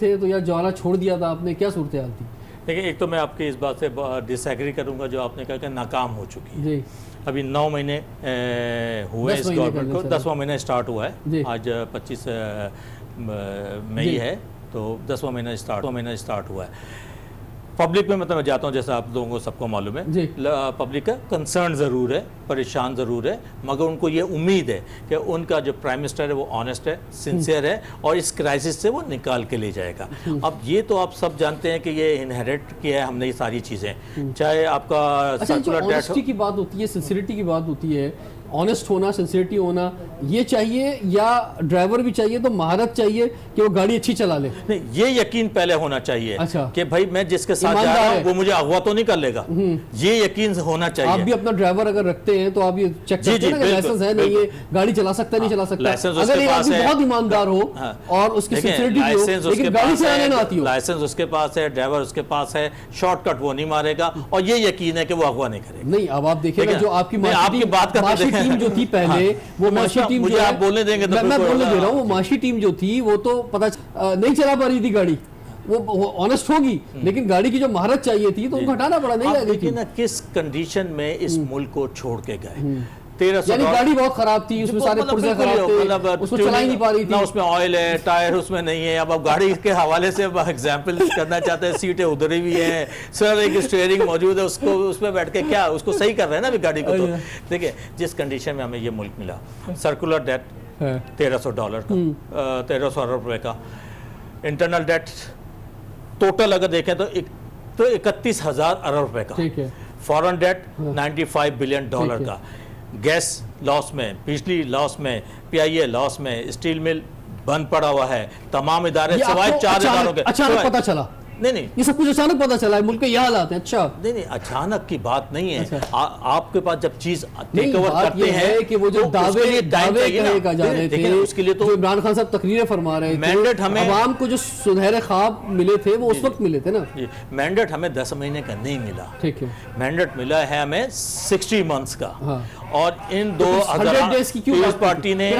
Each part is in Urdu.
تھے تو یا جانا چھوڑ دیا تھا آپ نے, کیا صورتحال تھی؟ دیکھیں ایک تو میں آپ کی اس بات سے ڈس ایگری کروں گا جو آپ نے کہا کہ ناکام ہو چکی ہے. جی ابھی 9 مہینے ہوئے اس گورنمنٹ کو, 10واں مہینہ اسٹارٹ ہوا ہے, آج 25 مئی ہے تو 10واں مہینہ اسٹارٹ ہوا ہے. پبلک میں میں جاتا ہوں, جیسا آپ لوگوں کو سب کو معلوم ہے, پبلک کا کنسرن ضرور ہے, پریشان ضرور ہے, مگر ان کو یہ امید ہے کہ ان کا جو پرائم منسٹر ہے وہ آنیسٹ ہے, سنسیئر ہے, اور اس کرائسس سے وہ نکال کے لے جائے گا. اب یہ تو آپ سب جانتے ہیں کہ یہ انہیریٹ کیا ہے ہم نے یہ ساری چیزیں, چاہے آپ کا سرکولر ڈیٹ ہو. کی بات ہوتی ہے, سنسیریٹی کی بات ہوتی ہے, آنیسٹ ہونا, سنسیریٹی ہونا یہ چاہیے, یا ڈرائیور بھی چاہیے تو مہارت چاہیے کہ وہ گاڑی اچھی چلا لے؟ نہیں, یہ یقین پہلے ہونا چاہیے کہ بھائی میں جس کے ساتھ جا رہا ہوں وہ مجھے اغوا تو نہیں کر لے گا, یہ یقین ہونا چاہیے. آپ بھی اپنا ڈرائیور اگر رکھتے ہیں تو آپ یہ چیک کرتے ہیں کہ لائسنس ہے نہیں, یہ گاڑی چلا سکتا ہے نہیں چلا سکتا. اگر یہ آدمی بہت ایماندار ہو اور اس کی سنسیریٹی بھی ہو لیکن گاڑی چلانے نہ آتی ہو, لائسنس اس کے پاس ہے, ڈرائیور اس کے پاس ہے, شارٹ کٹ وہ نہیں مارے گا, اور یہ یقین ہے کہ وہ اغوا نہیں کرے گا. نہیں, اب آپ دیکھیں جو آپ کی معاشی ٹیم جو تھی پہلے, وہ معاشی ٹیم مجھے آپ بولنے دیں گے تو میں بولنے دے رہا ہوں, وہ معاشی ٹیم جو تھی وہ تو پتہ نہیں چلا پا رہی تھی گاڑی, وہ آنیسٹ ہوگی لیکن گاڑی کی جو مہارت چاہیے تھی تو ان کو ہٹانا پڑا. نہیں لیکن کس کنڈیشن میں اس ملک کو چھوڑ کے گئے, یعنی گاڑی بہت خراب تھی, اس میں سارے پرزے خراب تھے, اس کو چلا ہی نہیں پا رہی تھی, نہ اس میں آئل ہے, ٹائر اس میں نہیں ہے. اب گاڑی کے حوالے سے ایگزامپل کرنا چاہتے ہیں, سیٹیں ادھر بھی ہیں, صرف ایک اسٹیئرنگ موجود ہے, اس میں بیٹھ کے کیا اس کو صحیح کر رہے ہیں نا ابھی گاڑی کو. تو دیکھیں جس کنڈیشن میں ہمیں یہ ملک ملا, سرکولر ڈیٹ $1300 کا, 1300 ارب روپے کا, انٹرنل ڈیٹ ٹوٹل اگر دیکھیں تو 31,000 ارب روپے کا, فورن ڈیٹ $95 بلین کا, گیس لاس میں, بجلی لاس میں, پی آئی اے لاس میں, اسٹیل مل بند پڑا ہوا ہے, تمام ادارے سوائے 4 اداروں کے. اچانک پتہ چلا؟ نہیں, یہ سب کچھ اچانک پتہ چلا ہے, ملک کے یہ حالات ہیں. اچھا نہیں, اچانک کی بات نہیں ہے. آپ کے پاس جب چیز ٹیک اوور کرتے ہیں کہ وہ جو دعوے کہے جا رہے تھے, اس کے لیے تو عمران خان صاحب تقریریں فرما رہے تھے, عوام کو جو سنہرے خواب ملے تھے وہ اس وقت ملے تھے نا. مینڈیٹ ہمیں 10 مہینے کا نہیں ملا, ٹھیک ہے, مینڈیٹ ملا ہے ہمیں 60 منتھس کا. اور ان 2000 پیپلز پارٹی نے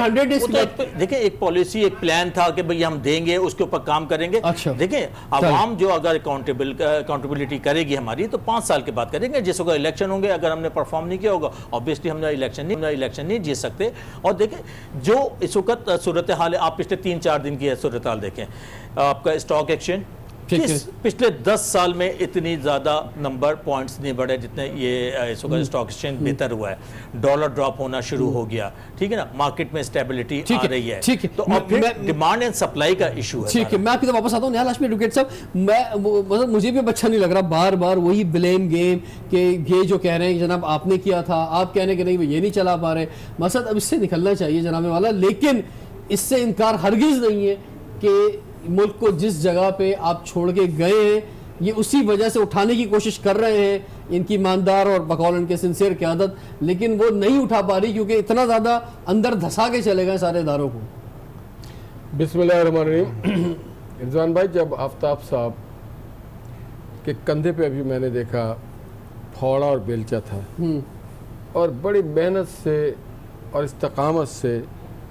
دیکھیں ایک پالیسی, ایک پلان تھا کہ بھئی ہم دیں گے, اس کے اوپر کام کریں گے. دیکھیں عوام جو اگر اکاؤنٹیبلٹی کرے گی ہماری تو 5 سال کے بعد کریں گے, جس وقت الیکشن ہوں گے, اگر ہم نے پرفارم نہیں کیا ہوگا obviously ہم نے الیکشن نہیں جیت سکتے. اور دیکھیں جو اس وقت صورتحال ہے, آپ پچھلے 3-4 دن کی صورتحال دیکھیں, آپ کا اسٹاک ایکسچینج پچھلے 10 سال میں اتنی زیادہ نمبر پوائنٹس نہیں بڑھے جتنے یہ اس وقت اسٹاک ایکسچینج بہتر ہوا ہے. ڈالر ڈراپ ہونا شروع ہو گیا, ٹھیک ہے نا, مارکیٹ میں اسٹیبلٹی آ رہی ہے. تو اور پھر ڈیمانڈ اینڈ سپلائی کا ایشو ہے. ٹھیک ہے, میں آپ کی طرف واپس آتا ہوں. نہال ہاشمی ایڈوکیٹ صاحب, مجھے بھی اچھا نہیں لگ رہا بار بار وہی بلیم گیم کہ یہ جو کہہ رہے ہیں جناب آپ نے کیا تھا, آپ کہنے کہ نہیں یہ نہیں چلا پا رہے. مقصد اب اس سے نکلنا چاہیے جناب والا, لیکن اس سے انکار ہرگز نہیں ہے کہ ملک کو جس جگہ پہ آپ چھوڑ کے گئے ہیں یہ اسی وجہ سے اٹھانے کی کوشش کر رہے ہیں, ان کی ایماندار اور بقول ان کے سنسیئر قیادت, لیکن وہ نہیں اٹھا پا رہی کیونکہ اتنا زیادہ اندر دھسا کے چلے گئے سارے اداروں کو. بسم اللہ الرحمن الرحیم. رضوان بھائی, جب آفتاب صاحب کے کندھے پہ ابھی میں نے دیکھا پھوڑا اور بیلچا تھا, اور بڑی محنت سے اور استقامت سے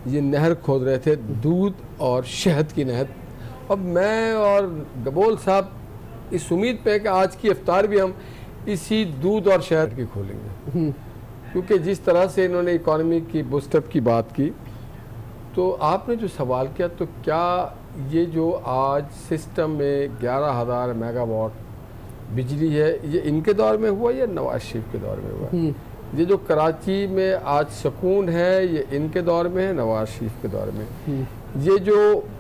یہ نہر کھود رہے تھے, دودھ اور شہد کی نہر. اب میں اور گبول صاحب اس امید پہ کہ آج کی افطار بھی ہم اسی دودھ اور شہد کی کھولیں گے, کیونکہ جس طرح سے انہوں نے اکانومی کی بوسٹ اپ کی بات کی, تو آپ نے جو سوال کیا, تو کیا یہ جو آج سسٹم میں 11,000 میگا واٹ بجلی ہے یہ ان کے دور میں ہوا یا نواز شریف کے دور میں ہوا؟ یہ جو کراچی میں آج سکون ہے یہ ان کے دور میں ہے, نواز شریف کے دور میں. یہ جو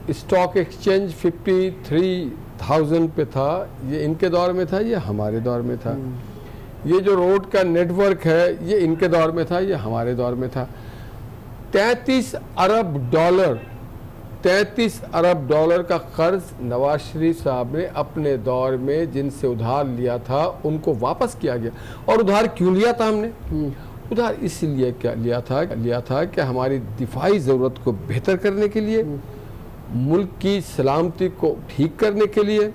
اسٹاک ایکسچینج 53,000 پہ تھا یہ ان کے دور میں تھا, یہ ہمارے دور میں تھا. یہ جو روڈ کا نیٹ ورک ہے یہ ان کے دور میں تھا, یہ ہمارے دور میں تھا. 33 ارب ڈالر کا قرض نواز شریف صاحب نے اپنے دور میں جن سے ادھار لیا تھا ان کو واپس کیا گیا. اور ادھار کیوں لیا تھا ہم نے؟ ادھار اس لیے لیا تھا کہ ہماری دفاعی ضرورت کو بہتر کرنے کے لیے, ملک کی سلامتی کو ٹھیک کرنے کے لیے,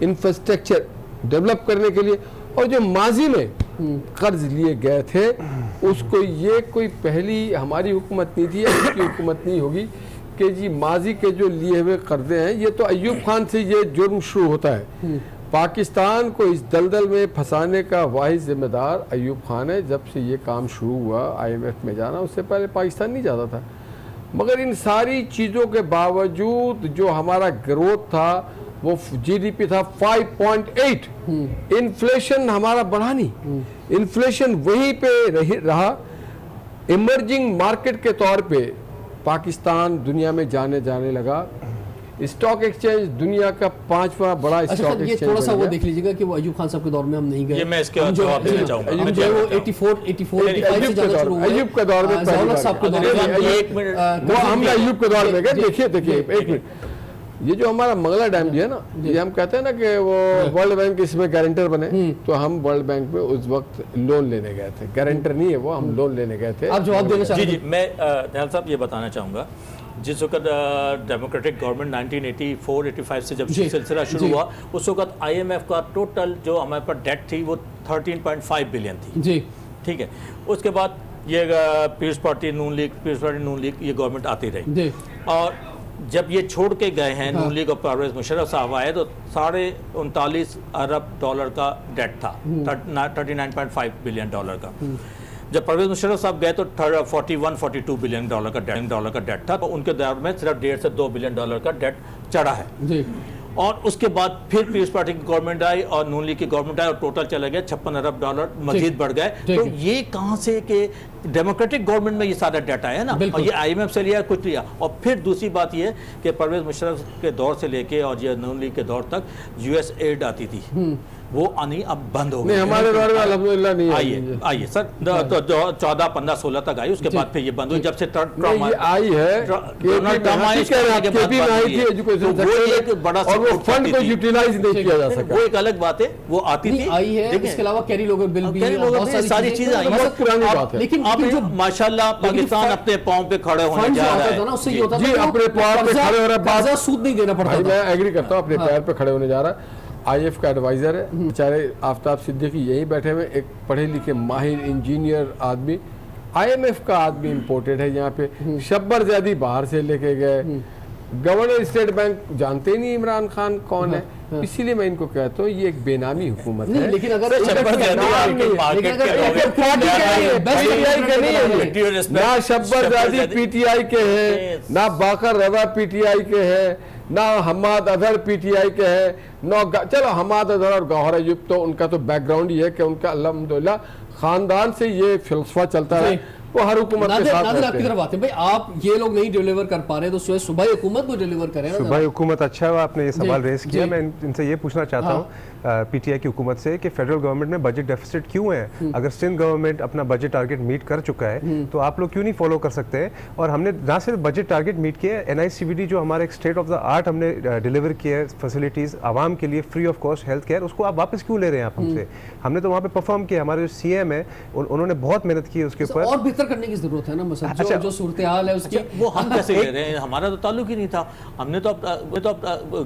انفراسٹرکچر ڈیولپ کرنے کے لیے. اور جو ماضی میں قرض لیے گئے تھے اس کو یہ کوئی پہلی ہماری حکومت نہیں تھی, اس کی حکومت نہیں ہوگی کہ جی ماضی کے جو لیے ہوئے قرضے ہیں، یہ تو ایوب خان سے یہ جرم شروع ہوتا ہے. پاکستان کو اس دلدل میں پھنسانے کا واحد ذمہ دار ایوب خان ہے. جب سے یہ کام شروع ہوا IMF میں جانا، اس سے پہلے پاکستان نہیں جاتا تھا. مگر ان ساری چیزوں کے باوجود جو ہمارا گروتھ تھا وہ GDP تھا 5.8. انفلیشن ہمارا بڑھا نہیں، انفلیشن وہیں پہ رہا. ایمرجنگ مارکیٹ کے طور پہ پاکستان دنیا میں جانے لگا. اسٹاک ایکسچینج دنیا کا 5واں بڑا اسٹاک ایکسچینج. تھوڑا سا وہ دیکھ لیجیے گا کہ وہ ایوب خان صاحب کے دور میں ہم نہیں گئے. یہ میں اس کے جواب دینا چاہوں گا. جو وہ 84 سے جانا شروع ہوئے ایوب کے دور میں، ضیاء صاحب کے دور میں، وہ ہم ایوب کے دور میں گئے. دیکھیے ایک منٹ، یہ جو ہمارا منگلا ڈیم جو ہے نا، یہ ہم کہتے ہیں نا کہ وہ ورلڈ بینک اس میں گارنٹر بنے، تو ہم ورلڈ بینک میں اس وقت لون لینے گئے تھے. گارنٹر نہیں ہے وہ، ہم لون لینے گئے تھے. آپ جواب دینا چاہتے ہیں؟ جی میں نہال صاحب یہ بتانا چاہوں گا، جس وقت ڈیموکریٹک گورنمنٹ 1984-85 سے جب سلسلہ شروع ہوا، اس وقت IMF کا ٹوٹل جو ہمارے پر ڈیٹ تھی وہ 13.5 بلین تھی. جی ٹھیک ہے. اس کے بعد یہ پیپلز پارٹی نون لیگ یہ گورنمنٹ آتی رہی، اور جب یہ چھوڑ کے گئے ہیں نون لیگ اور پرویز مشرف صاحب آئے تو $39 ارب کا ڈیٹ تھا، 39.5 بلین ڈالر کا. جب پرویز مشرف صاحب گئے تو 41-42 بلین ڈالر کا ڈیٹ تھا. ان کے دور میں صرف 1.5 سے 2 بلین ڈالر کا ڈیٹ چڑھا ہے. اور اس کے بعد پھر پیپلز پارٹی کی گورنمنٹ آئی اور نون لیگ کی گورنمنٹ آئی اور ٹوٹل چلے گئے $56 ارب مزید بڑھ گئے. تو یہ کہاں سے کہ ڈیموکریٹک گورنمنٹ میں یہ سارا ڈیٹا ہے نا، اور یہ IMF سے لیا کچھ لیا. اور پھر دوسری بات یہ کہ پرویز مشرف کے دور سے لے کے اور یہ نون لیگ کے دور تک US ایڈ آتی تھی، وہ آنی اب بند ہو گئی. ہمارے دور میں الحمدللہ نہیں آئی سر، 14, 15, 16 تک آئی. اس کے بعد پھر یہ بند ہوئی جب سے آئی ہے. وہ ایک الگ بات ہے، وہ آتی تھی آئی ہے. اس کے علاوہ کیری لوگر بل بھی، ساری چیزیں آئی. بہت پرانی بات ہے. لیکن ماشاءاللہ پاکستان اپنے پاؤں پہ کھڑے ہونے جا رہا ہے. اس سے یہ ہوتا تھا جی اپنے پاؤں پہ کھڑے ہو رہا ہے، قرضہ سود نہیں دینا پڑتا. میں ایگری کرتا ہوں، اپنے پیر پہ کھڑے ہونے جا رہا ہے. IF کا ایڈوائزر ہے بیچارے آفتاب صدیقی یہی بیٹھے ہوئے، ایک پڑھے لکھے ماہر انجینئر آدمی. IMF کا آدمی امپورٹڈ ہے یہاں پہ. شبر زیادی باہر سے لے کے گئے. گورنر اسٹیٹ بینک جانتے نہیں عمران خان کون ہے. اسی لیے میں ان کو کہتا ہوں یہ ایک بے نامی حکومت ہے. لیکن اگر نہ شبر زیادی PTI کے ہیں، نہ باقر رضا PTI کے ہیں، نہ حماد اظہر PTI کے ہیں، چلو حماد اظہر اور گوہر ایوب تو ان کا تو بیک گراؤنڈ یہ ہے کہ ان کا الحمدللہ خاندان سے یہ فلسفہ چلتا ہے، وہ ہر حکومت کے ساتھ رہتے ہیں. آپ کی طرف آتے ہیں بھائی، آپ یہ لوگ نہیں ڈیلیور کر پا رہے تو صوبائی حکومت کو ڈیلیور کریں. صوبائی حکومت اچھا ہوا آپ نے یہ سوال ریز کیا. میں ان سے یہ پوچھنا چاہتا ہوں PTI کی حکومت سے کہ فیڈرل گورنمنٹ میں بجٹ ڈیفیسٹ کیوں ہے؟ اگر سندھ گورنمنٹ اپنا بجٹ ٹارگٹ میٹ کر چکا ہے تو آپ لوگ کیوں نہیں فالو کر سکتے؟ اور ہم نے نہ صرف بجٹ ٹارگٹ میٹ کیا ہے، NICVD جو ہمارا ایک اسٹیٹ آف دا آرٹ ہم نے ڈیلیور کیا ہے فیسلٹیز عوام کے لیے free of cost health care, اس کو آپ واپس کیوں لے رہے ہیں آپ ہم سے؟ ہم نے تو وہاں پہ پرفارم کیا. ہمارے جو CM ہے انہوں نے بہت محنت کی اس کے اوپر. اور بہتر کرنے کی ضرورت ہے نا، مثلا جو صورتحال ہے اس کی. وہ ہم کیسے لے رہے ہیں؟ ہمارا تو تعلق ہی نہیں تھا. ہم نے تو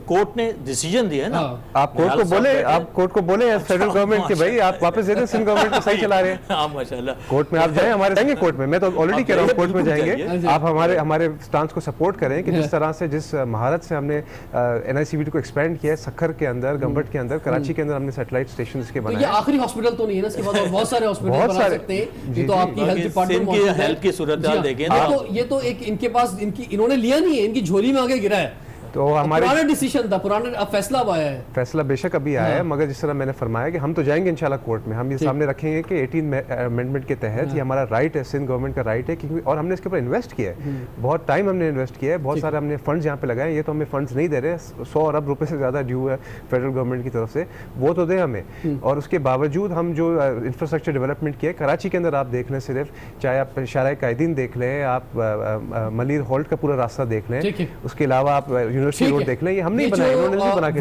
کورٹ نے ڈیسیجن دیا نا. آپ کورٹ کو بولے فیڈرل گورنمنٹ کے بھائی آپ واپس دے دیں، سندھ گورنمنٹ کو صحیح چلا رہے ہیں. ماشاءاللہ کورٹ میں آپ جائیں، ہمارے جائیں گے کورٹ میں. میں تو آلریڈی کہہ رہا ہوں کورٹ میں جائیں گے. آپ ہمارے سٹانس کو سپورٹ کریں کہ جس طرح سے جس مہارت سے ہم نے NICVD کو ایکسپینڈ کیا ہے، سکھر کے اندر، گمبٹ کے اندر، کراچی کے اندر ہم نے سیٹلائٹ اسٹیشنز کے بنائے. یہ آخری ہاسپٹل تو نہیں ہے نا، اس کے بعد اور بہت سارے ہاسپٹل بنا سکتے ہیں. یہ تو آپ کی ہیلتھ ڈپارٹمنٹ کی ہیلتھ کی صورتحال دیکھیں. یہ تو ایک ان کے پاس انہوں نے لیا نہیں ہے، ان کی جھولی میں آگے گرا ہے. تو ہمارے پرانا ڈیسیشن تھا، پرانا فیصلہ اب آیا ہے. فیصلہ بے شک ابھی آیا ہے، مگر جس طرح میں نے فرمایا کہ ہم تو جائیں گے انشاءاللہ کورٹ میں. ہم یہ سامنے رکھیں گے کہ 18 امینڈمنٹ کے تحت یہ ہمارا رائٹ ہے، سندھ گورنمنٹ کا رائٹ ہے. کیونکہ اور ہم نے اس کے اوپر انویسٹ کیا ہے، بہت ٹائم ہم نے انویسٹ کیا ہے، بہت سارے ہم نے فنڈز یہاں پہ لگائے ہیں. یہ تو ہمیں فنڈز نہیں دے رہے، 100 ارب روپے سے زیادہ ڈیو ہے فیڈرل گورنمنٹ کی طرف سے، وہ تو دے ہمیں. اور اس کے باوجود ہم جو انفراسٹرکچر ڈیولپمنٹ کیا ہے کراچی کے اندر، آپ دیکھ لیں صرف، چاہے آپ شارع قائدین دیکھ لیں، آپ ملیر ہالٹ کا پورا راستہ دیکھ لیں، اس کے علاوہ آپ یونیورسٹی روڈ دیکھ لیں، ہم نہیں بنائے، انہوں نے نہیں بنا کے.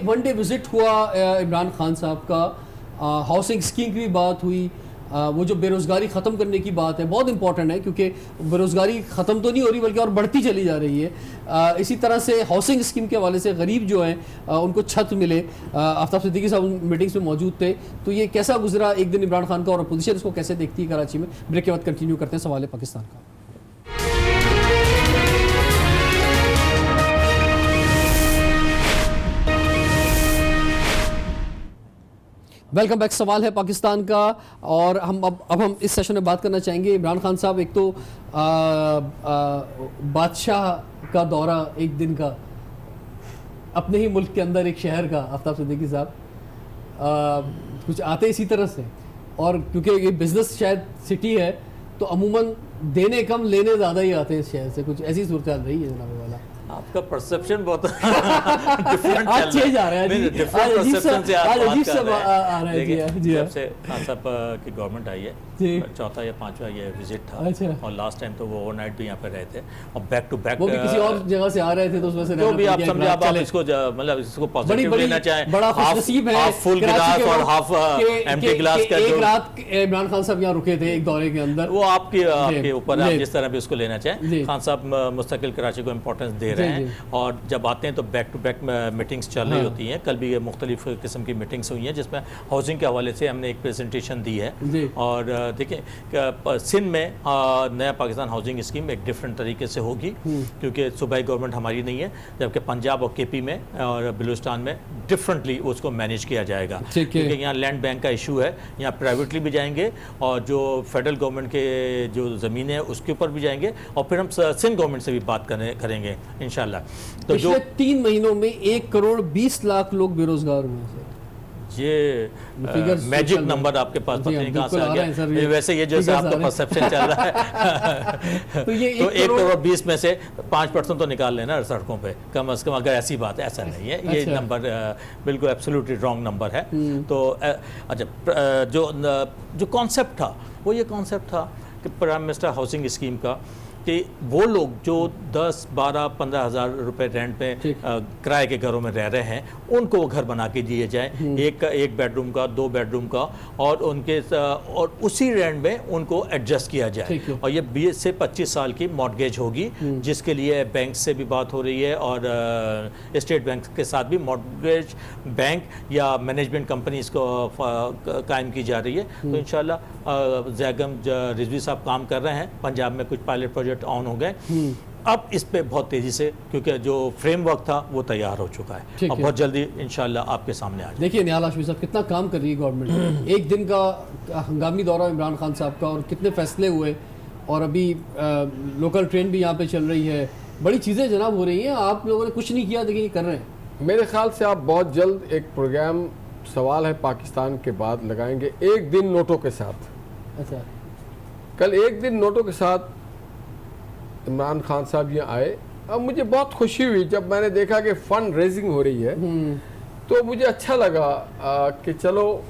ون ڈے وزٹ ہوا عمران خان صاحب کا، ہاؤسنگ اسکیم کی بھی بات ہوئی. وہ جو بے روزگاری ختم کرنے کی بات ہے بہت امپورٹنٹ ہے، کیونکہ بے روزگاری ختم تو نہیں ہو رہی بلکہ اور بڑھتی چلی جا رہی ہے. اسی طرح سے ہاؤسنگ اسکیم کے حوالے سے غریب جو ہیں ان کو چھت ملے. آفتاب صدیقی صاحب میٹنگس میں موجود تھے، تو یہ کیسا گزرا ایک دن عمران خان کا، اور اپوزیشن اس کو کیسے دیکھتی ہے کراچی میں؟ بریک کے بعد کنٹینیو کرتے ہیں سوال پاکستان کا. Welcome back. سوال ہے پاکستان کا اور اب ہم اس سیشن میں بات کرنا چاہیں گے. عمران خان صاحب، ایک تو بادشاہ کا دورہ ایک دن کا اپنے ہی ملک کے اندر ایک شہر کا، آفتاب صدیقی صاحب کچھ آتے اسی طرح سے، اور کیونکہ یہ بزنس شاید سٹی ہے تو عموماً دینے کم لینے زیادہ ہی آتے ہیں اس شہر سے. کچھ ایسی صورتحال رہی ہے جناب والا؟ آپ کا پرسپشن بہت ڈیفرنٹ چل رہا ہے. ڈیفرنٹ پرسپشن سے آپ بات کر رہے ہیں. جب سے خان صاحب کی گورنمنٹ آئی ہے، چوتھا یا پانچواں یہ وزٹ تھا، اور لاسٹ ٹائم تو وہ اوور نائٹ بھی یہاں پہ رہے تھے، اور بیک ٹو بیک وہ بھی کسی اور جگہ سے آ رہے تھے تو اس میں سے جو بھی آپ سمجھے. آپ اس کو مطلب اس کو پازیٹیو لینا چاہیں، بڑا خوش نصیب ہے ہاف فل گلاس اور ہاف ایمٹی گلاس کا. ایک رات عمران خان صاحب یہاں رکے تھے ایک دورے کے اندر، وہ آپ کے اوپر، آپ جس طرح بھی اس کو لینا چاہیں. خان صاحب مستقل کراچی کو امپورٹنس دے رہے ہیں، اور جب آتے ہیں تو بیک ٹو بیک میٹنگز چل رہی ہوتی ہیں. کل بھی مختلف قسم کی میٹنگز ہوئی ہیں جس میں ہاؤسنگ کے حوالے سے ہم نے ایک پریزنٹیشن دی ہے. اور دیکھیں سندھ میں نیا پاکستان ہاؤسنگ اسکیم ایک ڈفرینٹ طریقے سے ہوگی، کیونکہ صوبائی گورنمنٹ ہماری نہیں ہے، جبکہ پنجاب اور کے پی میں اور بلوچستان میں ڈفرینٹلی اس کو مینیج کیا جائے گا. کیونکہ یہاں لینڈ بینک کا ایشو ہے، یہاں پرائیویٹلی بھی جائیں گے، اور جو فیڈرل گورنمنٹ کے جو زمینیں ہیں اس کے اوپر بھی جائیں گے، اور پھر ہم سندھ گورنمنٹ سے بھی بات کریں گے انشاءاللہ. تو جو 3 مہینوں میں 1,20,00,000 لوگ بے روزگار ہوئے ہیں. یہ میجک نمبر آپ کے پاس پتہ نہیں کہاں سے آ گیا. ویسے یہ جیسے آپ کا پرسپشن چل رہا ہے تو 1,20,00,000 میں سے 5% تو نکال لینا سڑکوں پہ کم از کم، اگر ایسی بات ہے. ایسا نہیں ہے، یہ نمبر بالکل ایبسولوٹلی رانگ نمبر ہے. تو اچھا، جو کانسیپٹ تھا وہ یہ کانسیپٹ تھا کہ پرائم منسٹر ہاؤسنگ اسکیم کا، کہ وہ لوگ جو 10, 12, 15 ہزار روپے رینٹ پہ کرائے کے گھروں میں رہ رہے ہیں ان کو وہ گھر بنا کے دیے جائیں، ایک بیڈ روم کا، 2 بیڈ روم کا، اور ان کے اور اسی رینٹ میں ان کو ایڈجسٹ کیا جائے. اور یہ 20 سے 25 سال کی مارٹگیج ہوگی، جس کے لیے بینک سے بھی بات ہو رہی ہے، اور اسٹیٹ بینک کے ساتھ بھی مارٹگیج بینک یا مینجمنٹ کمپنیز کو قائم کی جا رہی ہے. تو انشاءاللہ زیگم رضوی صاحب کام کر رہے ہیں. پنجاب میں کچھ پائلٹ پروجیکٹ آن ہو گئے، اب اس پہ بہت تیزی سے، کیونکہ جو فریم ورک تھا وہ تیار ہو چکا ہے، اور بہت جلدی انشاءاللہ آپ کے سامنے آ جائے. دیکھیے نہال ہاشمی صاحب کتنا کام کر رہی ہے گورنمنٹ. ایک دن کا ہنگامی دورہ عمران خان صاحب کا، اور کتنے فیصلے ہوئے، اور ابھی لوکل ٹرین بھی یہاں پہ چل رہی ہے. بڑی چیزیں جناب ہو رہی ہیں. آپ لوگوں نے کچھ نہیں کیا، دیکھیں یہ کر رہے ہیں. میرے خیال سے آپ بہت جلد ایک پروگرام سوال ہے پاکستان کے بعد لگائیں گے، ایک دن نوٹوں کے ساتھ. اچھا، کل ایک دن نوٹوں کے ساتھ عمران خان صاحب یہ آئے. اب مجھے بہت خوشی ہوئی جب میں نے دیکھا کہ فنڈ ریزنگ ہو رہی ہے، تو مجھے اچھا لگا کہ چلو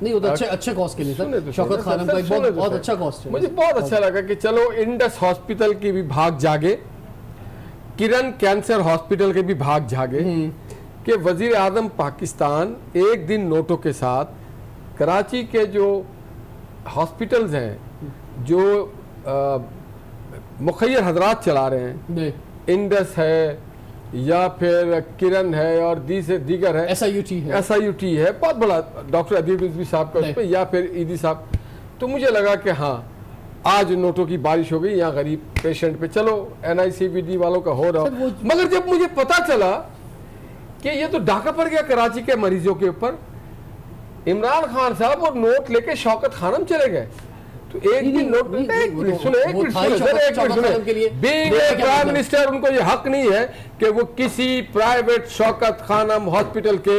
نہیں، وہ تو اچھا کاسٹ کے لیے تھا. شوکت خانم کا بہت اچھا کاسٹ ہے. مجھے بہت اچھا لگا کہ چلو انڈس ہاسپٹل کی بھی بھاگ جاگے، کرن کینسر ہاسپٹل کے بھی بھاگ جاگے، کہ وزیر اعظم پاکستان ایک دن نوٹوں کے ساتھ کراچی کے جو ہاسپٹلز ہیں جو مخیر حضرات چلا رہے ہیں، انڈس ہے یا پھر کرن ہے اور دیگر ہے، SIUT ہے، بہت بڑا ڈاکٹر ادیب رضوی صاحب کا اس پہ، یا پھر ایدی صاحب. تو مجھے لگا کہ ہاں آج نوٹوں کی بارش ہو گئی یہاں غریب پیشنٹ پہ. چلو NICVD والوں کا ہو رہا، مگر جب مجھے پتا چلا کہ یہ تو ڈاکہ پڑ گیا کراچی کے مریضوں کے اوپر، عمران خان صاحب اور نوٹ لے کے شوکت خانم چلے گئے. تو ایک دن نوٹ پرائم منسٹر، ان کو یہ حق نہیں ہے کہ وہ کسی پرائیویٹ شوکت خانم ہاسپٹل کے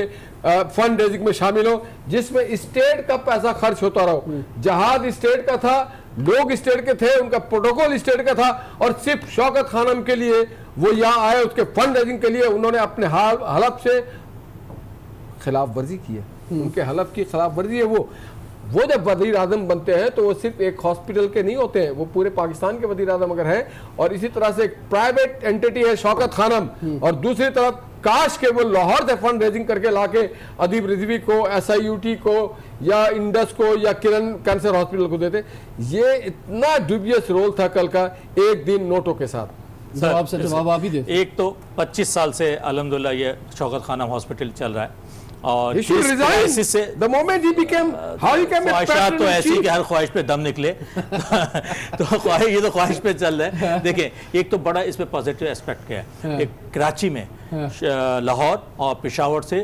فنڈ ریزنگ میں شامل ہو جس میں اسٹیٹ کا پیسہ خرچ ہوتا رہو. جہاز اسٹیٹ کا تھا، لوگ اسٹیٹ کے تھے، ان کا پروٹوکول اسٹیٹ کا تھا، اور صرف شوکت خانم کے لیے وہ یہاں آئے، اس کے فنڈ ریزنگ کے لیے انہوں نے اپنے حلف سے خلاف ورزی کی ہے. ان کے حلف کی خلاف ورزی ہے. وہ جب وزیر اعظم بنتے ہیں تو وہ صرف ایک ہاسپٹل کے نہیں ہوتے ہیں، وہ پورے پاکستان کے وزیر اعظم اگر ہیں. اور اسی طرح سے ایک پرائیویٹ اینٹیٹی ہے شوکت خانم، اور دوسری طرف کاش کہ وہ لاہور سے فنڈ ریزنگ کر کے لا کے ادیب رضوی کو، SIUT کو، یا انڈس کو، یا کرن کینسر ہاسپٹل کو دیتے. یہ اتنا ڈوبیس رول تھا کل کا ایک دن نوٹوں کے ساتھ. جواب آپ ہی دیں. ایک تو 25 سال سے الحمدللہ یہ شوکت خانم ہاسپٹل چل رہا ہے، اور خواہشات تو ایسی کہ ہر خواہش پہ دم نکلے. تو یہ تو خواہش پہ چل رہا ہے. دیکھیں ایک تو بڑا اس پہ پازیٹیو اسپیکٹ کیا ہے کہ کراچی میں لاہور اور پشاور سے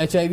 HIV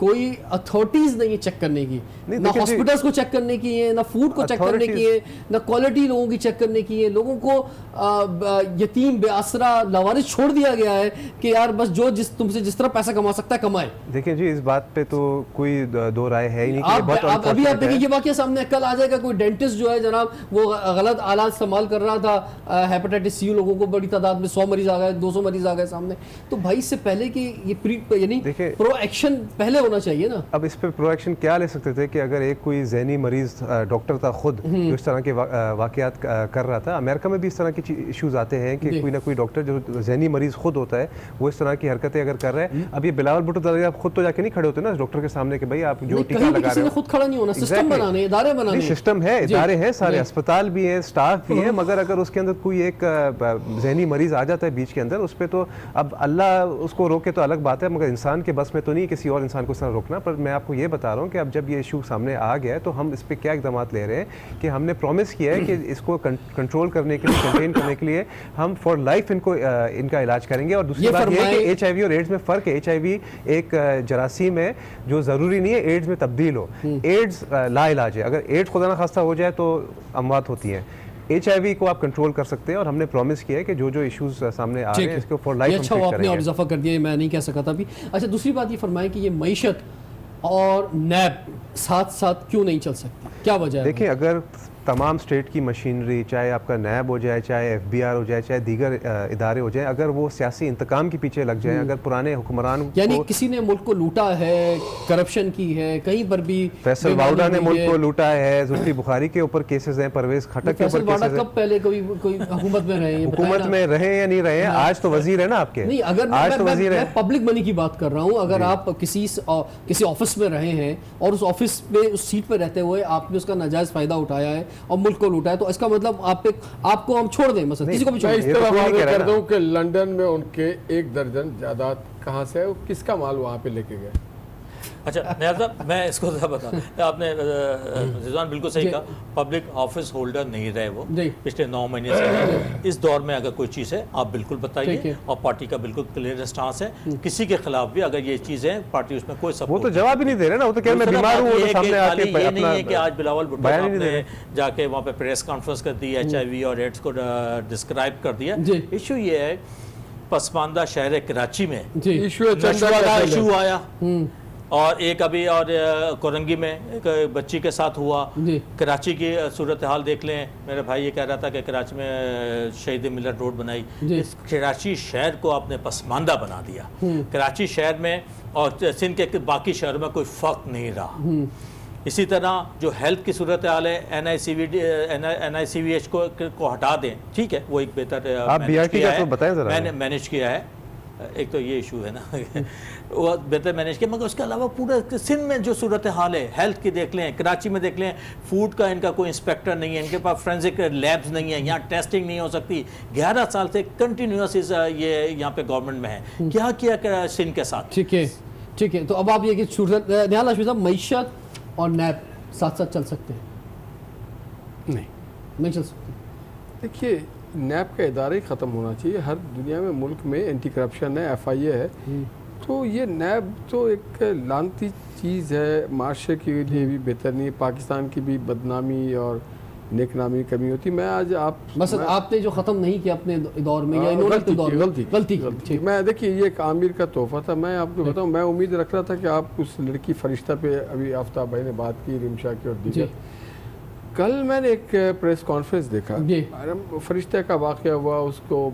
کوئی اتھارٹیز نہیں ہے چیک کرنے کی, نہ ہاسپٹلس کو چیک کرنے کی ہے, نہ فوڈ کو چیک کرنے کی ہے, نہ کوالٹی لوگوں کی چیک کرنے کی ہے. لوگوں کو یتیم بے آسرا لاوارث چھوڑ دیا گیا ہے کہ یار بس جو تم سے جس طرح پیسہ کما سکتا ہے کمائے. دیکھیں جی اس بات پہ تو کوئی دو رائے ہے ہی نہیں. ابھی آپ دیکھیں یہ واقعہ سامنے کل آ جائے گا, کوئی ڈینٹسٹ جو ہے جناب وہ غلط آلات استعمال کر رہا تھا, ہیپاٹائٹس سی لوگوں کو بڑی تعداد میں 100 مریض آ گئے, 200 مریض آ گئے سامنے. تو بھائی اس سے پہلے کہ یہ یعنی پرو ایکشن پہلے ہونا چاہیے نا. اب اس پہ پرو ایکشن کیا لے سکتے تھے کہ اگر ایک کوئی ذہنی مریض ڈاکٹر تھا خود جو اس طرح کے واقعات کر رہا تھا. امریکہ میں بھی اس طرح کی ایشوز آتے ہیں کہ کوئی نہ کوئی ڈاکٹر جو ذہنی مریض خود ہوتا ہے وہ اس طرح کی حرکتیں اگر کر رہا ہے. اب یہ بلاول بھٹو دادا آپ خود تو جا کے نہیں کھڑے ہوتے نا ڈاکٹر کے سامنے کہ بھائی آپ جو ٹیکہ لگا رہے ہو. خود کھڑا نہیں ہونا, سسٹم بنانے, ادارے بنانے. سسٹم ہے, ادارے ہیں, سارے اسپتال بھی ہیں, سٹاف بھی ہیں, مگر اگر اس کے اندر کوئی ایک ذہنی مریض آ جاتا ہے بیچ کے اندر اس پہ تو اب اللہ اس کو روکے تو الگ بات ہے, مگر انسان کے بس میں تو نہیں کسی اور انسان کو اس طرح روکنا. پر میں آپ کو یہ بتا رہا ہوں کہ اب جب یہ ایشو سامنے آ گیا ہے تو ہم اس پہ کیا اقدامات لے رہے ہیں کہ ہم نے پرومس کیا ہے کہ اس کو کنٹرول کرنے کے لیے, کنٹین کرنے کے لیے ہم فار لائف ان کا علاج کریں گے. اور دوسری بات یہ ہے کہ ایچ آئی وی اور ایڈز میں فرق ہے. ایچ آئی وی ایک جراثیم ہے جو ضروری نہیں ہے ایڈز میں تبدیل ہو. ایڈز لا علاج ہے, اگر ایڈز خدا نخواستہ ہو جائے تو اموات ہوتی ہیں. ایچ آئی وی کو آپ کنٹرول کر سکتے ہیں اور ہم نے پرومس کیا ہے کہ جو ایشوز سامنے آ رہے ہیں اس کو فار لائف ہم ٹریٹ کریں گے. اچھا, آپ نے اور اضافہ کر دیا, میں نہیں کہہ سکا تھا ابھی. اچھا دوسری بات یہ فرمائیں کہ یہ معیشت اور نیب ساتھ ساتھ کیوں نہیں چل سکتی, کیا وجہ ہے؟ دیکھیں اگر تمام اسٹیٹ کی مشینری, چاہے آپ کا نیب ہو جائے, چاہے ایف بی آر ہو جائے, چاہے دیگر ادارے ہو جائیں, اگر وہ سیاسی انتقام کے پیچھے لگ جائیں, اگر پرانے حکمران یعنی کسی نے ملک کو لوٹا ہے, کرپشن کی ہے, کہیں پر بھی فیصل واؤڈا نے ملک کو لوٹا ہے, زلفی بخاری کے اوپر کیسز ہیں, پرویز خٹک کے اوپر کیسز ہیں. کب پہلے کوئی حکومت میں رہے ہیں, حکومت میں رہے یا نہیں رہے, آج تو وزیر ہے نا آپ کے. نہیں, اگر میں پبلک منی کی بات کر رہا ہوں, اگر آپ کسی آفس میں رہے ہیں اور اس آفس میں اس سیٹ پہ رہتے ہوئے آپ نے اس کا ناجائز فائدہ اٹھایا ہے اور ملک کو لوٹا ہے, تو اس کا مطلب آپ کو ہم چھوڑ دیں, مثلا کسی کو بھی چھوڑ دیں. اس طرح واضح کر دوں کہ لنڈن میں ان کے 1 درجن جائیداد کہاں سے ہے, کس کا مال وہاں پہ لے کے گئے. اچھا نیاز صاحب میں اس کو بتا, آپ نے رضوان بالکل صحیح کہا, پبلک آفس ہولڈر نہیں رہے وہ پچھلے 9 مہینے سے. اس دور میں اگر کوئی چیز ہے آپ بالکل بتائیے, اور پارٹی کا بالکل کلیئر اسٹانس ہے, کسی کے خلاف بھی اگر یہ چیزیں پارٹی اس میں کوئی سپورٹ. وہ تو جواب ہی نہیں دے رہے نا, وہ تو کہہ رہے میں بیمار ہوں, سامنے آ کے یہ نہیں ہے کہ آج بلاول بھٹو نے جا کے وہاں پہ پریس کانفرنس کر دی, ایچ آئی وی اور ایڈز کو ڈسکرائب کر دیا. ایشو یہ ہے پسماندہ شہر کراچی میں ایشو آیا, اور ایک ابھی اور کورنگی میں ایک بچی کے ساتھ ہوا. کراچی کی صورتحال دیکھ لیں, میرے بھائی یہ کہہ رہا تھا کہ کراچی میں شہید ملت روڈ بنائی, کراچی شہر کو آپ نے پسماندہ بنا دیا. کراچی شہر میں اور سندھ کے باقی شہروں میں کوئی فرق نہیں رہا. اسی طرح جو ہیلتھ کی صورتحال ہے, این آئی سی وی ایچ کو ہٹا دیں, ٹھیک ہے وہ ایک بہتر مینیج کیا ہے. ایک تو یہ ایشو ہے نا, وہ بہتر مینیج کیا, مگر اس کے علاوہ پورے سندھ میں جو صورتحال ہے ہیلتھ کی دیکھ لیں, کراچی میں دیکھ لیں, فوڈ کا ان کا کوئی انسپیکٹر نہیں ہے, ان کے پاس فورینزک لیبز نہیں ہیں, یہاں ٹیسٹنگ نہیں ہو سکتی. 11 سال سے کنٹینیوس یہ یہاں پہ گورنمنٹ میں ہے. کیا کیا سندھ کے ساتھ. ٹھیک ہے, تو اب آپ یہ کہ صورت نہال ہاشمی صاحب معیشت اور نیب ساتھ ساتھ چل سکتے ہیں؟ نہیں چل سکتے. دیکھیے نیب کا ادارہ ہی ختم ہونا چاہیے. ہر دنیا میں ملک میں اینٹی کرپشن ہے, ایف آئی اے ہے, تو یہ نیب تو ایک لانتی چیز ہے, معاشرے کے لیے بھی بہتر نہیں. پاکستان کی بھی بدنامی اور نیک نامی کمی ہوتی. میں آج مثلا آپ نے جو ختم نہیں کیا اپنے دور میں, یا غلطی میں دیکھیے یہ ایک عامر کا تحفہ تھا. میں آپ کو بتاؤں, میں امید رکھ رہا تھا کہ آپ اس لڑکی فرشتہ پہ ابھی آفتاب بھائی نے بات کی, رمشا کی اور دیگر, کل میں نے ایک پریس کانفرنس دیکھا, فرشتہ کا واقعہ ہوا, اس کو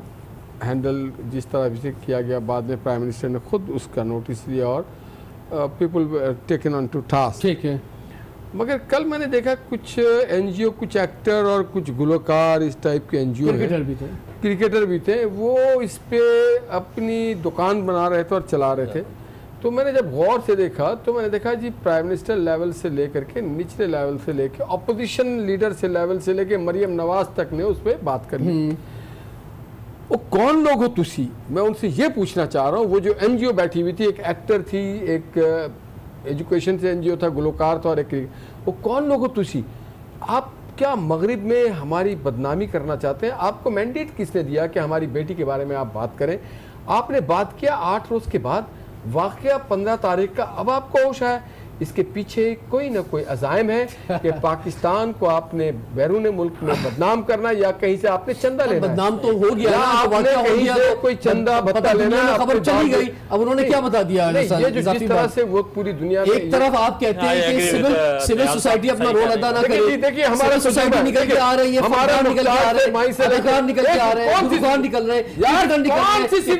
ہینڈل جس طرح وزٹ کیا گیا, بعد میں پرائم منسٹر نے خود اس کا نوٹس لیا اور people taken on to task. ٹھیک ہے, مگر کل میں نے دیکھا کچھ این جی او, کچھ ایکٹر اور کچھ گلوکار اس ٹائپ کے این جی او, کرکٹر بھی تھے, وہ اس پہ اپنی دکان بنا رہے تھے اور چلا رہے تھے. تو میں نے جب غور سے دیکھا تو میں نے دیکھا جی پرائم منسٹر لیول سے لے کر کے نچلے لیول سے لے کے اپوزیشن لیڈر سے لیول سے لے کے مریم نواز تک نے اس پہ بات کر لی. وہ کون لوگ ہو تسی؟ میں ان سے یہ پوچھنا چاہ رہا ہوں. وہ جو این جی او بیٹھی ہوئی تھی, ایک ایکٹر تھی, ایک ایجوکیشن سے این جی او تھا, گلوکار تھا, اور ایک, وہ کون لوگ ہو تسی؟ آپ کیا مغرب میں ہماری بدنامی کرنا چاہتے ہیں؟ آپ کو مینڈیٹ کس نے دیا کہ ہماری بیٹی کے بارے میں آپ بات کریں؟ آپ نے بات کیا 8 روز کے بعد, واقعہ 15 تاریخ کا اب آپ کو ہوش ہے، اس کے پیچھے کوئی نہ کوئی عزائم ہے کہ پاکستان کو آپ نے بیرون ملک میں بدنام کرنا یا کہیں سے آپ نے چندہ لینا. بدنام تو ہو گیا، آپ نے کہیں سے کوئی چندہ بتا لینا، خبر چلی گئی. اب انہوں نے کیا بتا دیا؟ یہ جو جس طرح سے وہ پوری دنیا میں ایک طرف آپ کہتے ہیں کہ سول سوسائٹی اپنا رول ادا نہ کرے. دیکھیے ہمارا سوسائٹی نکل کے آ رہی ہے، ہمارا نکل کے آ رہے ہیں، اداکار نکل کے آ رہے ہیں، دکان نکل رہے ہیں.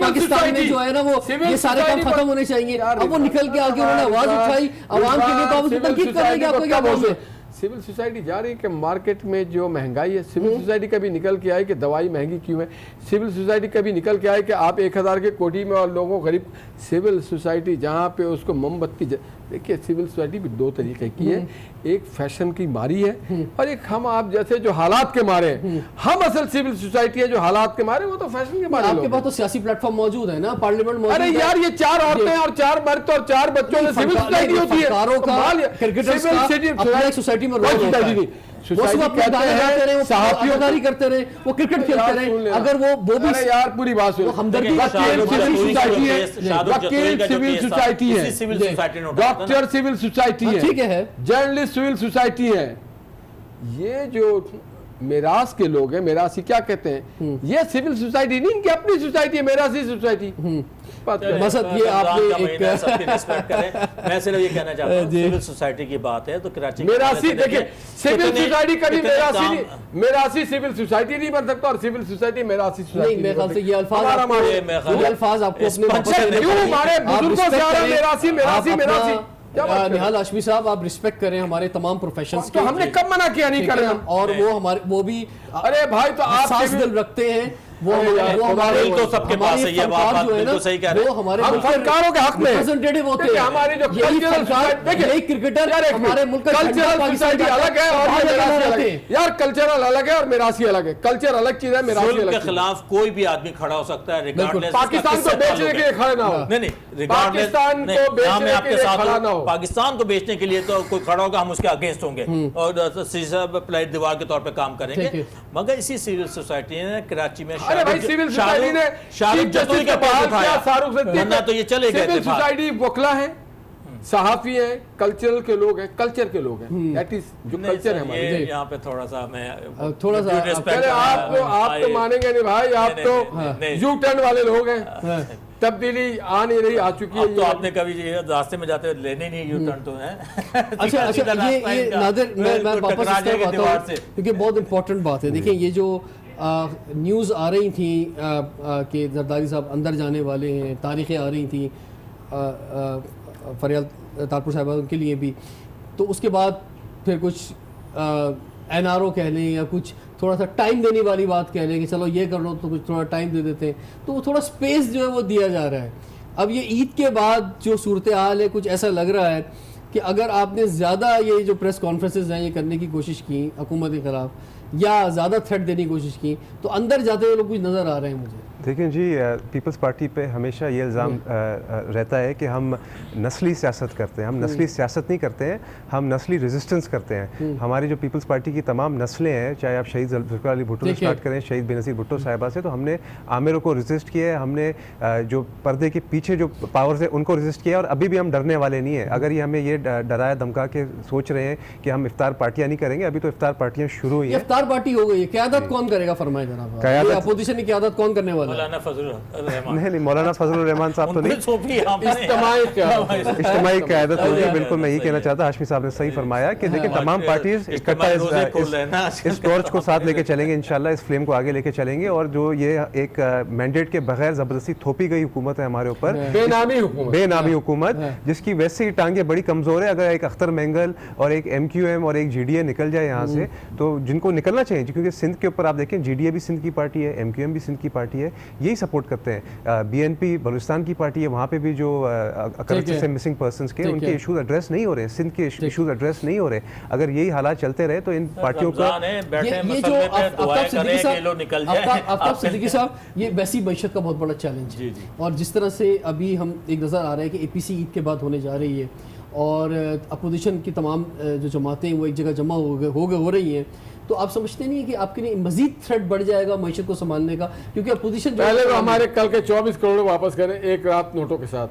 پاکستان میں جو ہے نا وہ یہ سارے کام ختم ہونے چاہیے. اب وہ نکل کے آگے انہوں نے آواز اٹھائی عوام کے لیے، تو آپ تنقید کر رہے ہیں کہ آپ کو کیا بول رہے ہیں؟ سول سوسائٹی جا رہی ہے کہ مارکیٹ میں جو مہنگائی ہے، سول سوسائٹی کبھی نکل کے آئی کہ دوائی مہنگی کیوں ہے. سول سوسائٹی کبھی نکل کے آئی کہ آپ 1000 کے کوٹھی میں اور لوگوں غریب. سول سوسائٹی جہاں پہ اس کو موم بتی، دیکھیے سول سوسائٹی بھی دو طریقے کی ہے، ایک فیشن کی ماری ہے اور ایک ہم آپ جیسے جو حالات کے مارے ہیں. ہم اصل سول سوسائٹی ہے جو حالات کے مارے، وہ تو فیشن کے مارے. آپ کے پاس تو سیاسی پلیٹ فارم موجود ہے نا، پارلیمنٹ موجود ہے. ارے یار یہ 4 عورتیں اور 4 مرد اور 4 بچوں میں سول سوسائٹی ہوتی ہے. سوسائٹی میں رول ہوتا ہے. صحافیوں کرتے رہے، وہ کرکٹ کھیلتے رہے. اگر وہ بھی یار پوری بات سنو، ہمدردی سوسائٹی ہے، وکیل سول سوسائٹی ہے، ڈاکٹر سول سوسائٹی ہے، ٹھیک ہے، جرنلسٹ سول سوسائٹی ہے. یہ جو میراث کے لوگ ہیں، میراثی کیا کہتے ہیں، یہ سول سوسائٹی نہیں، ان کی اپنی سوسائٹی ہے، میراثی سوسائٹی. مسد یہ آپ نے ایک میں صرف یہ کہنا چاہتا ہوں سول سوسائٹی کی بات ہے تو کراچی میراثی دیکھیں، سول سوسائٹی کبھی میراثی نہیں، میراثی سول سوسائٹی نہیں بن سکتا اور سول سوسائٹی میراثی سوسائٹی نہیں. میرے خیال سے یہ الفاظ آپ کو اپنے کیوں ہمارے بزرگوں سے آ رہا ہے میراثی میراثی میراثی. نہال ہاشمی صاحب آپ ریسپیکٹ کریں ہمارے تمام پروفیشنز تو ہم نے کب منع کیا نہیں کر رہے ہیں، اور وہ بھی ارے بھائی تو آپ ساس دل رکھتے ہیں. وہ ہمارے تو سب کے پاس ہے، یہ بات بالکل صحیح کہہ رہے ہیں. وہ ہمارے فنکاروں کے حق میں ریپرزنٹیٹو ہوتے ہیں. ہماری جو کلچرل سوسائٹی، یہی کرکٹر ہمارے ملک کا کلچرل سوسائٹی الگ ہے اور میراثی الگ ہے. یار کلچرل الگ ہے اور میراثی الگ ہے. کلچر الگ چیز ہے، میراثی الگ ظلم کے خلاف کوئی بھی آدمی کھڑا ہو سکتا ہے ریگارڈلیس. پاکستان کو بیچنے کے لیے کھڑا نہ ہو، نہیں پاکستان کو بیچنے کے لیے کھڑا نہ ہو. پاکستان کو بیچنے کے لیے تو کوئی کھڑا ہوگا ہم اس کے اگینسٹ ہوں گے اور سیدھا پلیٹ دیوار کے طور پہ کام کریں گے. مگر اسی سول سوسائٹی نے کراچی میں شاہرخ جتوئی کا پاس اٹھایا ورنہ تو یہ چلے گئے تھے. سوسائٹی وکلا ہیں، صحافی ہیں، کلچرل کے لوگ ہیں، کلچر کے لوگ ہیں. دیٹ از جو کلچر ہے ہمارے. یہاں پہ تھوڑا سا میں تھوڑا سا آپ تو مانیں گے نہیں بھائی، آپ تو یو ٹرن والے لوگ ہیں. تبدیلی آ نہیں رہی، آ چکی ہے. تو آپ نے کبھی راستے میں جاتے ہوئے لینے نہیں یو ٹرن تو ہے. اچھا یہ نادر میں واپس اس طرف آتا ہوں کیونکہ بہت امپورٹنٹ بات ہے. دیکھیں یہ جو نیوز آ رہی تھیں کہ زرداری صاحب اندر جانے والے ہیں، تاریخیں آ رہی تھیں فریال تارپور صاحبہ کے لیے بھی، تو اس کے بعد پھر کچھ این آر او کہہ لیں یا کچھ تھوڑا سا ٹائم دینے والی بات کہہ لیں کہ چلو یہ کر لو تو کچھ تھوڑا ٹائم دے دیتے ہیں، تو وہ تھوڑا سپیس جو ہے وہ دیا جا رہا ہے. اب یہ عید کے بعد جو صورتحال ہے کچھ ایسا لگ رہا ہے کہ اگر آپ نے زیادہ یہ جو پریس کانفرنسز ہیں یہ کرنے کی کوشش کی حکومت کے خلاف یا زیادہ تھریٹ دینے کی کوشش کی تو اندر جاتے ہوئے لوگ کچھ نظر آ رہے ہیں مجھے. دیکھیں جی، پیپلز پارٹی پہ ہمیشہ یہ الزام رہتا ہے کہ ہم نسلی سیاست کرتے ہیں. ہم نسلی سیاست نہیں کرتے ہیں، ہم نسلی ریزسٹنس کرتے ہیں. ہماری جو پیپلز پارٹی کی تمام نسلیں ہیں، چاہے آپ شہید ذوالفقار علی بھٹو سے اسٹارٹ کریں، شہید بے نظیر بھٹو صاحبہ سے، تو ہم نے عامروں کو ریزسٹ کیا ہے. ہم نے جو پردے کے پیچھے جو پاورز ہیں ان کو ریزسٹ کیا ہے اور ابھی بھی ہم ڈرنے والے نہیں ہیں. اگر یہ ہمیں یہ ڈرایا دھمکا کے سوچ رہے ہیں کہ ہم افطار پارٹیاں نہیں کریں گے، ابھی تو افطار پارٹیاں شروع ہوئی ہیں. افطار پارٹی ہو گئی ہے، قیادت کون کرے گا فرمائے جناب؟ قیادت اپوزیشن کی قیادت کون کرنے والا ہے؟ مولانا فضل نہیں، مولانا فضل الرحمان صاحب تو نہیں، اجتماعی قیادت ہوگی. بالکل میں یہ کہنا چاہتا ہوں، ہاشمی صاحب نے صحیح فرمایا کہ دیکھیں تمام پارٹیز اکٹھا اس ٹارچ کو ساتھ لے کے چلیں گے، انشاءاللہ اس فلیم کو آگے لے کے چلیں گے. اور جو یہ ایک مینڈیٹ کے بغیر زبردستی تھوپی گئی حکومت ہے ہمارے اوپر، بے نامی حکومت، جس کی ویسے ہی ٹانگیں بڑی کمزور ہے. اگر ایک اختر مینگل اور ایک ایم کیو ایم اور ایک جی ڈی اے نکل جائے یہاں سے، تو جن کو نکلنا چاہیے، کیونکہ سندھ کے اوپر آپ دیکھیں جی ڈی اے بھی سندھ کی پارٹی ہے، ایم کیو ایم بھی سندھ کی پارٹی ہے، یہی سپورٹ کرتے ہیں. بی این پی بلوچستان کی پارٹی ہے، وہاں پہ بھی جو کلچر سے مسنگ پرسنز کے ان کے ایشوز ایڈریس نہیں ہو رہے، سندھ کے ایشوز ایڈریس نہیں ہو رہے. اگر یہی حالات چلتے رہے تو ان پارٹیوں کا یہ جو آفتاب صدیقی صاحب، یہ ویسی معیشت کا بہت بڑا چیلنج ہے. اور جس طرح سے ابھی ہم ایک نظر آ رہا ہے کہ اے پی سی عید کے بعد ہونے جا رہی ہے اور اپوزیشن کی تمام جو جماعتیں وہ ایک جگہ جمع ہو رہی ہیں، تو آپ سمجھتے نہیں ہیں کہ آپ کے لیے مزید تھریٹ بڑھ جائے گا معیشت کو سنبھالنے کا؟ کیونکہ اپوزیشن پہلے وہ ہمارے کل کے 24 کروڑ واپس کریں ایک رات نوٹوں کے ساتھ.